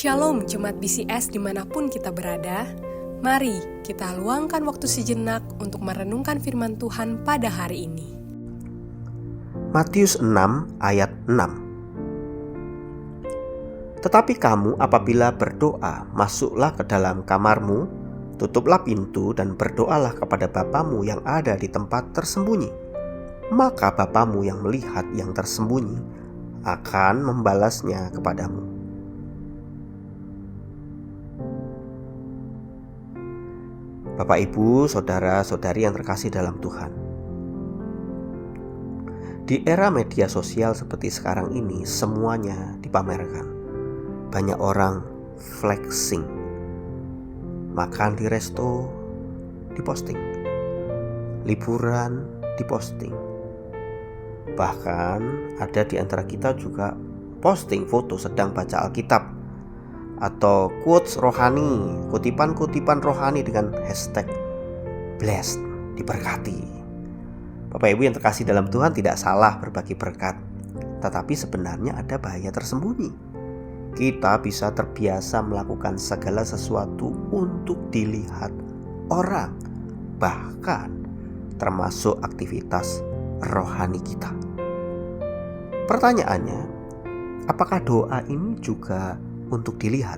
Shalom Jemaat BCS dimanapun kita berada. Mari kita luangkan waktu sejenak untuk merenungkan firman Tuhan pada hari ini. Matius 6 ayat 6. Tetapi kamu apabila berdoa, masuklah ke dalam kamarmu, tutuplah pintu dan berdoalah kepada Bapamu yang ada di tempat tersembunyi. Maka Bapamu yang melihat yang tersembunyi akan membalasnya kepadamu. Bapak, Ibu, saudara-saudari yang terkasih dalam Tuhan. Di era media sosial seperti sekarang ini, semuanya dipamerkan. Banyak orang flexing. Makan di resto, diposting. Liburan, diposting. Bahkan ada di antara kita juga posting foto sedang baca Alkitab atau quotes rohani, kutipan-kutipan rohani dengan hashtag blessed, diberkati. Bapak Ibu yang terkasih dalam Tuhan, tidak salah berbagi berkat, tetapi sebenarnya ada bahaya tersembunyi. Kita bisa terbiasa melakukan segala sesuatu untuk dilihat orang, bahkan termasuk aktivitas rohani kita. Pertanyaannya, apakah doa ini juga untuk dilihat?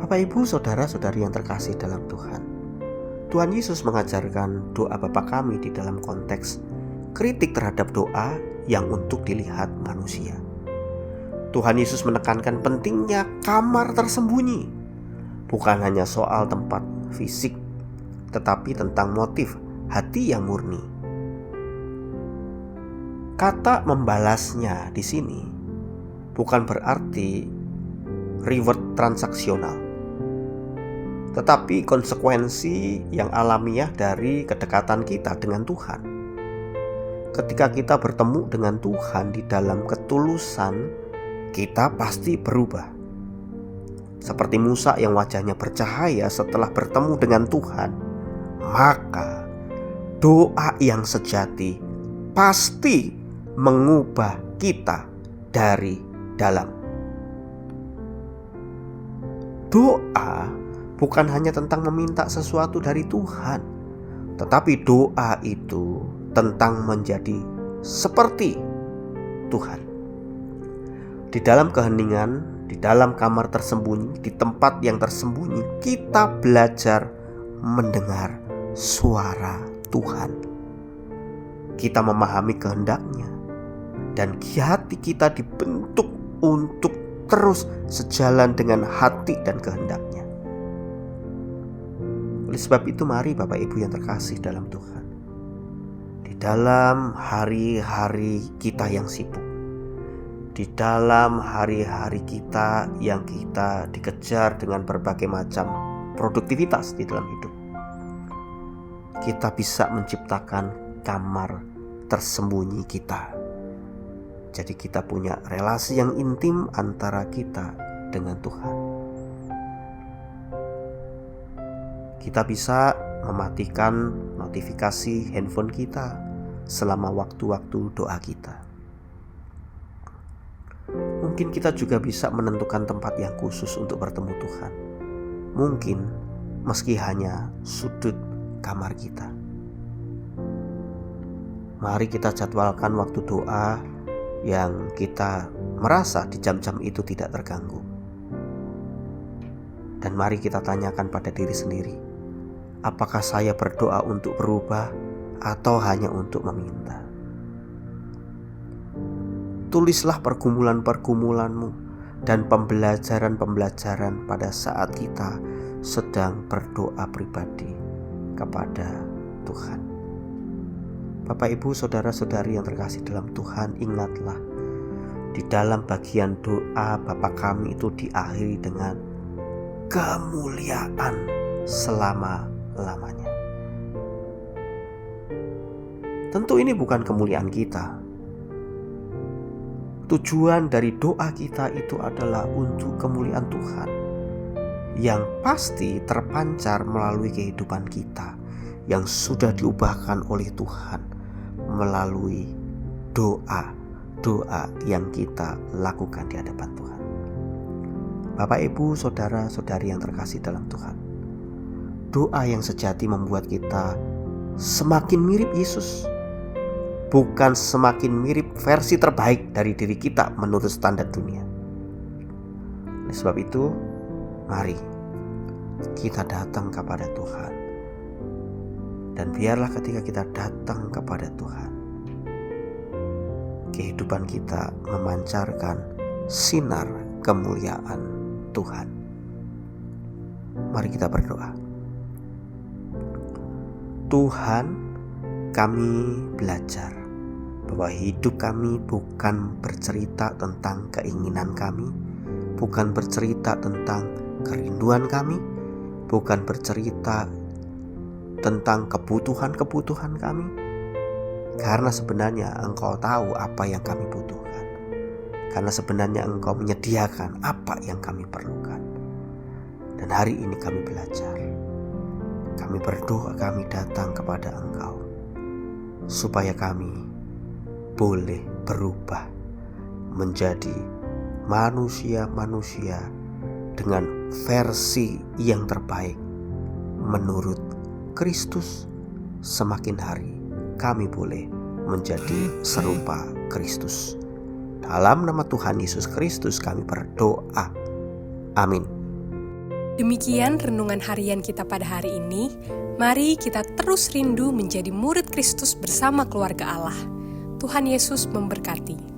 Bapak, Ibu, saudara-saudari yang terkasih dalam Tuhan, Tuhan Yesus mengajarkan doa Bapa kami di dalam konteks kritik terhadap doa yang untuk dilihat manusia. Tuhan Yesus menekankan pentingnya kamar tersembunyi, bukan hanya soal tempat fisik, tetapi tentang motif hati yang murni. Kata membalasnya di sini bukan berarti reward transaksional, tetapi konsekuensi yang alamiah dari kedekatan kita dengan Tuhan. Ketika kita bertemu dengan Tuhan di dalam ketulusan, kita pasti berubah. Seperti Musa yang wajahnya bercahaya setelah bertemu dengan Tuhan, maka doa yang sejati pasti mengubah kita dari dalam. Doa bukan hanya tentang meminta sesuatu dari Tuhan, tetapi doa itu tentang menjadi seperti Tuhan. Di dalam keheningan, di dalam kamar tersembunyi, di tempat yang tersembunyi, kita belajar mendengar suara Tuhan. Kita memahami kehendaknya, dan hati kita dibentuk untuk terus sejalan dengan hati dan kehendaknya. Oleh sebab itu, mari Bapak Ibu yang terkasih dalam Tuhan, di dalam hari-hari kita yang sibuk, di dalam hari-hari kita yang kita dikejar dengan berbagai macam produktivitas di dalam hidup, kita bisa menciptakan kamar tersembunyi kita. Jadi kita punya relasi yang intim antara kita dengan Tuhan. Kita bisa mematikan notifikasi handphone kita selama waktu-waktu doa kita. Mungkin kita juga bisa menentukan tempat yang khusus untuk bertemu Tuhan. Mungkin meski hanya sudut kamar kita. Mari kita jadwalkan waktu doa yang kita merasa di jam-jam itu tidak terganggu. Dan mari kita tanyakan pada diri sendiri, apakah saya berdoa untuk berubah atau hanya untuk meminta? Tulislah pergumulan-pergumulanmu dan pembelajaran-pembelajaran pada saat kita sedang berdoa pribadi kepada Tuhan. Bapak, Ibu, saudara-saudari yang terkasih dalam Tuhan, ingatlah, di dalam bagian doa Bapa kami itu diakhiri dengan kemuliaan selama-lamanya. Tentu ini bukan kemuliaan kita. Tujuan dari doa kita itu adalah untuk kemuliaan Tuhan, yang pasti terpancar melalui kehidupan kita yang sudah diubahkan oleh Tuhan melalui doa doa yang kita lakukan di hadapan Tuhan. Bapak, Ibu, saudara-saudari yang terkasih dalam Tuhan, doa yang sejati membuat kita semakin mirip Yesus, bukan semakin mirip versi terbaik dari diri kita menurut standar dunia. Oleh sebab itu, mari kita datang kepada Tuhan. Dan biarlah ketika kita datang kepada Tuhan, kehidupan kita memancarkan sinar kemuliaan Tuhan. Mari kita berdoa. Tuhan, kami belajar bahwa hidup kami bukan bercerita tentang keinginan kami, bukan bercerita tentang kerinduan kami, bukan bercerita tentang kebutuhan-kebutuhan kami, karena sebenarnya Engkau tahu apa yang kami butuhkan, karena sebenarnya Engkau menyediakan apa yang kami perlukan. Dan hari ini kami belajar, kami berdoa, kami datang kepada Engkau supaya kami boleh berubah menjadi manusia-manusia dengan versi yang terbaik menurut Kristus. Semakin hari kami boleh menjadi serupa Kristus. Dalam nama Tuhan Yesus Kristus kami berdoa. Amin. Demikian renungan harian kita pada hari ini. Mari kita terus rindu menjadi murid Kristus bersama keluarga Allah. Tuhan Yesus memberkati.